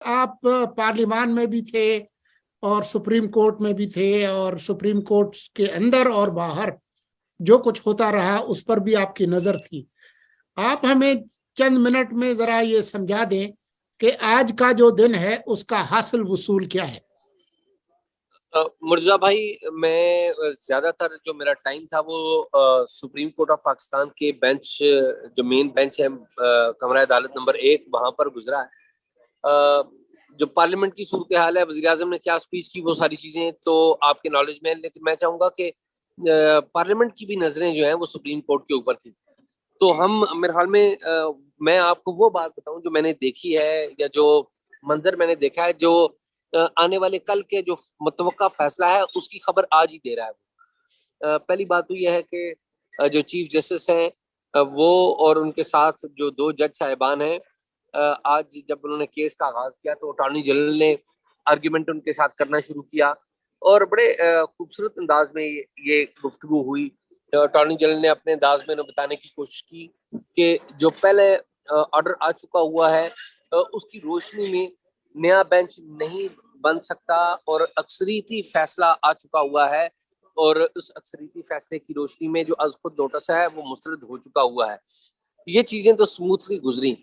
آپ پارلیمان میں بھی تھے اور سپریم کورٹ میں بھی تھے، اور سپریم کورٹ کے اندر اور باہر جو کچھ ہوتا رہا اس پر بھی آپ کی نظر تھی۔ آپ ہمیں چند منٹ میں ذرا یہ سمجھا دیں کہ آج کا جو دن ہے اس کا حاصل وصول کیا ہے؟ مرزا بھائی، میں زیادہ تر جو میرا ٹائم تھا وہ سپریم کورٹ آف پاکستان کے بینچ، جو مین بینچ ہے کمرہ عدالت نمبر 1، وہاں پر گزرا ہے۔ جو پارلیمنٹ کی صورتحال ہے، وزیر اعظم نے کیا اسپیچ کی، وہ ساری چیزیں تو آپ کے نالج میں ہیں، لیکن میں چاہوں گا کہ پارلیمنٹ کی بھی نظریں جو ہیں وہ سپریم کورٹ کے اوپر تھی۔ تو ہم میرے خیال میں آپ کو وہ بات بتاؤں جو میں نے دیکھی ہے، یا جو منظر میں نے دیکھا ہے، جو آنے والے کل کے جو متوقع فیصلہ ہے اس کی خبر آج ہی دے رہا ہے۔ پہلی بات تو یہ ہے کہ جو چیف جسٹس ہیں وہ اور ان کے ساتھ جو 2 جج صاحبان ہیں، آج جب انہوں نے کیس کا آغاز کیا تو اٹارنی جنرل نے آرگیومنٹ ان کے ساتھ کرنا شروع کیا، اور بڑے خوبصورت انداز میں یہ گفتگو ہوئی۔ اٹارنی جنرل نے اپنے انداز میں بتانے کی کوشش کی کہ جو پہلے آرڈر آ چکا ہوا ہے اس کی روشنی میں نیا بینچ نہیں بن سکتا، اور اکثریتی فیصلہ آ چکا ہوا ہے، اور اس اکثریتی فیصلے کی روشنی میں جو از خود نوٹس ہے وہ مسترد ہو چکا ہوا ہے۔ یہ چیزیں تو سموتھلی گزری،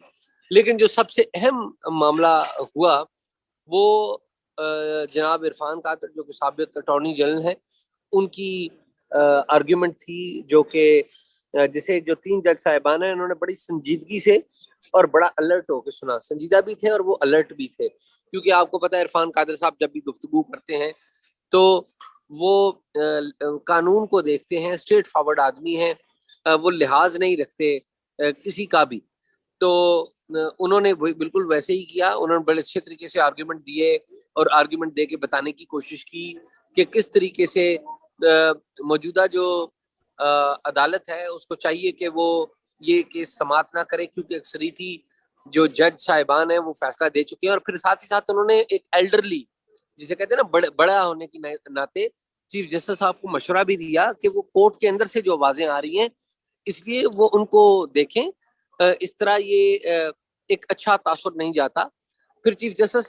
لیکن جو سب سے اہم معاملہ ہوا وہ جناب عرفان قادر جو کہ سابق اٹارنی جنرل ہیں، ان کی آرگیومنٹ تھی، جو کہ جسے جو 3 جج صاحبان ہیں انہوں نے بڑی سنجیدگی سے اور بڑا الرٹ ہو کے سنا۔ سنجیدہ بھی تھے اور وہ الرٹ بھی تھے، کیونکہ آپ کو پتا ہے عرفان قادر صاحب جب بھی گفتگو کرتے ہیں تو وہ قانون کو دیکھتے ہیں، اسٹریٹ فارورڈ آدمی ہیں، وہ لحاظ نہیں رکھتے کسی کا بھی۔ تو انہوں نے بالکل ویسے ہی کیا، انہوں نے بڑے اچھے طریقے سے آرگیومنٹ دیے، اور آرگیومنٹ دے کے بتانے کی کوشش کی کہ کس طریقے سے موجودہ جو عدالت ہے اس کو چاہیے کہ وہ یہ کیس سماعت نہ کرے، کیونکہ اکثریتی جو جج صاحبان ہیں وہ فیصلہ دے چکے ہیں۔ اور پھر ساتھ ہی ساتھ انہوں نے ایک ایلڈرلی، جسے کہتے ہیں نا بڑا ہونے کی ناطے، چیف جسٹس صاحب کو مشورہ بھی دیا کہ وہ کورٹ کے اندر سے جو آوازیں آ رہی ہیں اس لیے وہ ان کو دیکھیں، اس طرح یہ ایک اچھا تاثر نہیں جاتا۔ پھر چیف جسٹس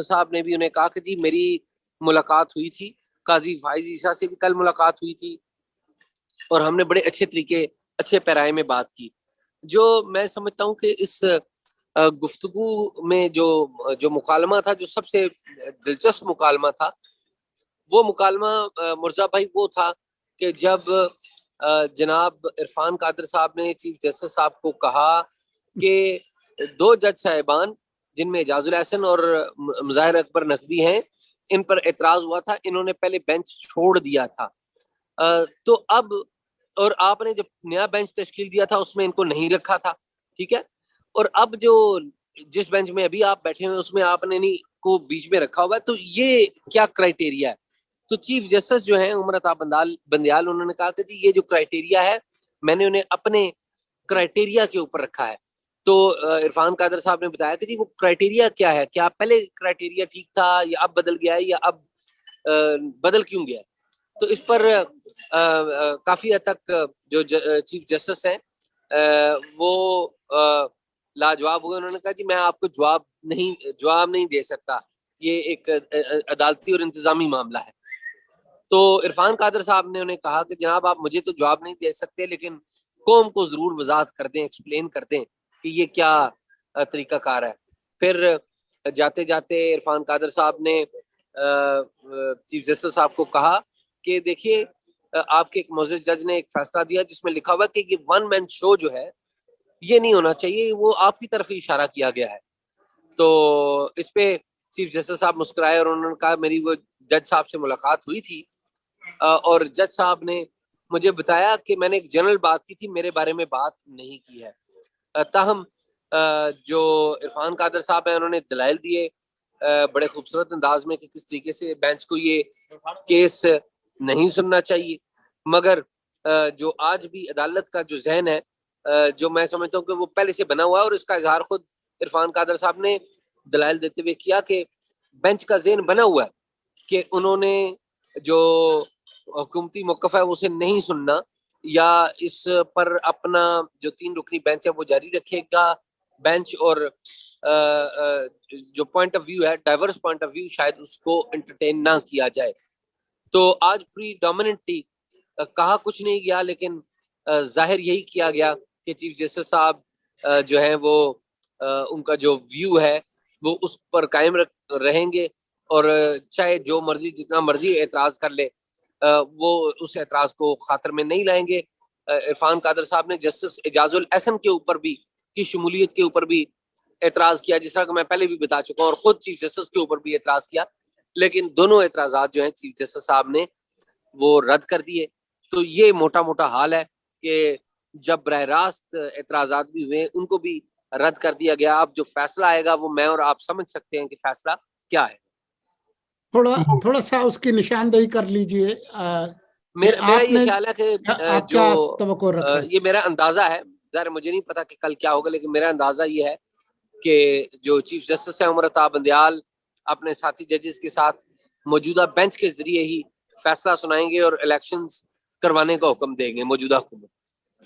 صاحب نے بھی انہیں کہا کہ جی میری ملاقات ہوئی تھی قاضی فائز عیسیٰ سے، بھی کل ملاقات ہوئی تھی، اور ہم نے بڑے اچھے پیرائے میں بات کی۔ جو میں سمجھتا ہوں کہ اس گفتگو میں جو مکالمہ تھا، جو سب سے دلچسپ مکالمہ تھا، وہ مکالمہ مرزا بھائی وہ تھا کہ جب جناب عرفان قادر صاحب نے چیف جسٹس صاحب کو کہا کہ 2 جج صاحبان جن میں اعجاز الحسن اور مظاہر اکبر نقوی ہیں، ان پر اعتراض ہوا تھا، انہوں نے پہلے بینچ چھوڑ دیا تھا، تو اب اور آپ نے جب نیا بینچ تشکیل دیا تھا اس میں ان کو نہیں رکھا تھا، ٹھیک ہے، اور اب جو جس بینچ میں ابھی آپ بیٹھے ہوئے اس میں آپ نے نہیں کو بیچ میں رکھا ہوا ہے، تو یہ کیا کرائٹیریا ہے؟ تو چیف جسٹس جو ہیں عمر عطا بندیال، انہوں نے کہا کہ جی یہ جو کرائٹیریا ہے میں نے انہیں اپنے کرائٹیریا کے اوپر رکھا ہے۔ تو عرفان قادر صاحب نے بتایا کہ جی وہ کرائٹیریا کیا ہے، کیا پہلے کرائٹیریا ٹھیک تھا یا اب بدل گیا ہے، یا اب بدل کیوں گیا ہے؟ تو اس پر کافی حد تک جو چیف جسٹس ہیں وہ لاجواب ہوئے۔ انہوں نے کہا جی میں آپ کو جواب نہیں دے سکتا، یہ ایک عدالتی اور انتظامی معاملہ ہے۔ تو عرفان قادر صاحب نے انہیں کہا کہ جناب آپ مجھے تو جواب نہیں دے سکتے، لیکن قوم کو ضرور وضاحت کر دیں، ایکسپلین کر دیں کہ یہ کیا طریقہ کار ہے۔ پھر جاتے جاتے عرفان قادر صاحب نے چیف جسٹس صاحب کو کہا کہ دیکھیے آپ کے ایک معزز جج نے ایک فیصلہ دیا جس میں لکھا ہوا کہ یہ 1 مین شو جو ہے یہ نہیں ہونا چاہیے، وہ آپ کی طرف ہی اشارہ کیا گیا ہے۔ تو اس پہ چیف جسٹس صاحب مسکرائے اور انہوں نے کہا میری وہ جج صاحب سے ملاقات ہوئی تھی، اور جج صاحب نے مجھے بتایا کہ میں نے ایک جنرل بات کی تھی، میرے بارے میں بات نہیں کی ہے۔ تاہم جو عرفان قادر صاحب ہیں انہوں نے دلائل دیے بڑے خوبصورت انداز میں کہ کس طریقے سے بینچ کو یہ کیس نہیں سننا چاہیے، مگر جو آج بھی عدالت کا جو ذہن ہے جو میں سمجھتا ہوں کہ وہ پہلے سے بنا ہوا ہے، اور اس کا اظہار خود عرفان قادر صاحب نے دلائل دیتے ہوئے کیا کہ بینچ کا ذہن بنا ہوا ہے کہ انہوں نے جو حکومتی موقف ہے اسے نہیں سننا، یا اس پر اپنا جو 3 رکنی بینچ ہے وہ جاری رکھے گا، بینچ اور جو پوائنٹ آف ویو ہے ڈائیورس پوائنٹ آف ویو شاید اس کو انٹرٹین نہ کیا جائے. تو آج پری ڈومیننٹلی کہا کچھ نہیں گیا لیکن ظاہر یہی کیا گیا کہ چیف جسٹس صاحب جو ہیں وہ ان کا جو ویو ہے وہ اس پر قائم رہیں گے اور چاہے جو مرضی جتنا مرضی اعتراض کر لے وہ اس اعتراض کو خاطر میں نہیں لائیں گے. عرفان قادر صاحب نے جسٹس اعجاز الاحسن کے اوپر بھی کی شمولیت کے اوپر بھی اعتراض کیا جس طرح کہ میں پہلے بھی بتا چکا ہوں اور خود چیف جسٹس کے اوپر بھی اعتراض کیا لیکن دونوں اعتراضات جو ہیں چیف جسٹس صاحب نے وہ رد کر دیے. تو یہ موٹا موٹا حال ہے کہ جب براہ راست اعتراضات بھی ہوئے ان کو بھی رد کر دیا گیا. اب جو فیصلہ آئے گا وہ میں اور آپ سمجھ سکتے ہیں کہ فیصلہ کیا ہے. تھوڑا سا اس کی نشاندہی کر لیجئے. میرا یہ خیال ہے کہ آپ جو کیا توقع رکھتے ہیں؟ یہ میرا اندازہ ہے, ظاہر مجھے نہیں پتا کہ کل کیا ہوگا لیکن میرا اندازہ یہ ہے کہ جو چیف جسٹس ہیں عمر عطا بندیال اپنے ساتھی ججز کے ساتھ موجودہ بینچ کے ذریعے ہی فیصلہ سنائیں گے اور الیکشنز کروانے کا حکم دیں گے موجودہ حکومت.